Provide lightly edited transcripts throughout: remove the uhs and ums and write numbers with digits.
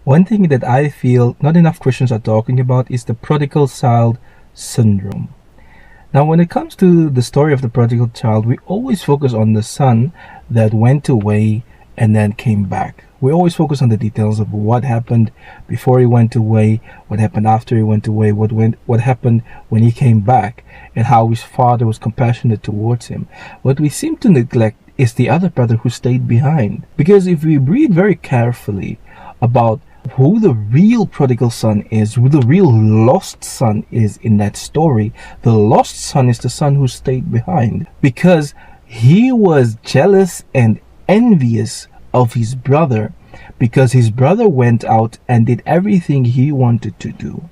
One thing that I feel not enough Christians are talking about is the prodigal child syndrome. Now, when it comes to the story of the prodigal child, we always focus on the son that went away and then came back. We always focus on the details of what happened before he went away, what happened after he went away, what happened when he came back, and how his father was compassionate towards him. What we seem to neglect is the other brother who stayed behind. Because if we read very carefully about who the real prodigal son is, who the real lost son is in that story, the lost son is the son who stayed behind, because he was jealous and envious of his brother, because his brother went out and did everything he wanted to do.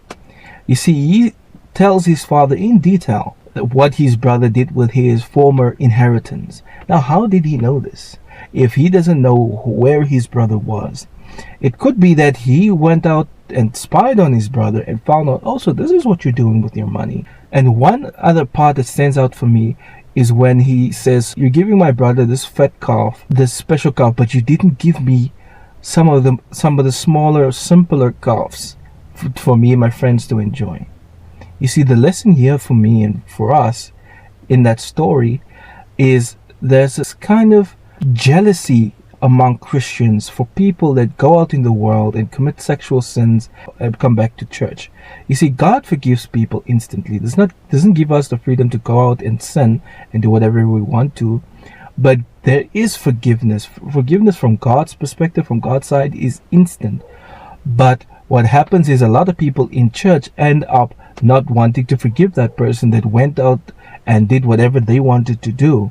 You see, he tells his father in detail what his brother did with his former inheritance. Now, how did he know this if he doesn't know where his brother was? It could be that he went out and spied on his brother and found out, also, this is what you're doing with your money. And one other part that stands out for me is when he says, you're giving my brother this fat calf, this special calf, but you didn't give me some of the smaller, simpler calves for me and my friends to enjoy. You see, the lesson here for me and for us in that story is there's this kind of jealousy among Christians for people that go out in the world and commit sexual sins and come back to church. You see, God forgives people instantly. Doesn't give us the freedom to go out and sin and do whatever we want to, but there is forgiveness. Forgiveness from God's perspective, from God's side, is instant. But what happens is a lot of people in church end up not wanting to forgive that person that went out and did whatever they wanted to do.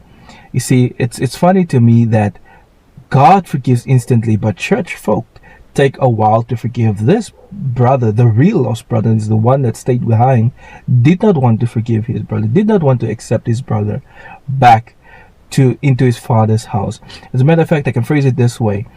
You see, it's funny to me that God forgives instantly, but church folk take a while to forgive. This brother, the real lost brother, is the one that stayed behind, did not want to forgive his brother, did not want to accept his brother back into his father's house. As a matter of fact, I can phrase it this way.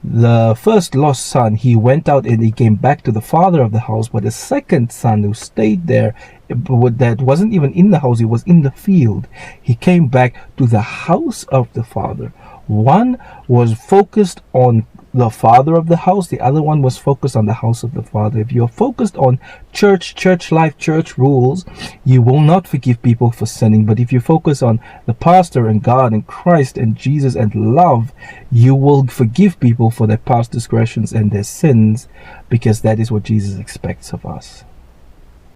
The first lost son, he went out and he came back to the father of the house, but the second son who stayed there, that wasn't even in the house, he was in the field. He came back to the house of the father. One was focused on the father of the house, the other one was focused on the house of the father. If you're focused on church life, church rules, you will not forgive people for sinning. But if you focus on the pastor and God and Christ and Jesus and love, you will forgive people for their past transgressions and their sins, because that is what Jesus expects of us.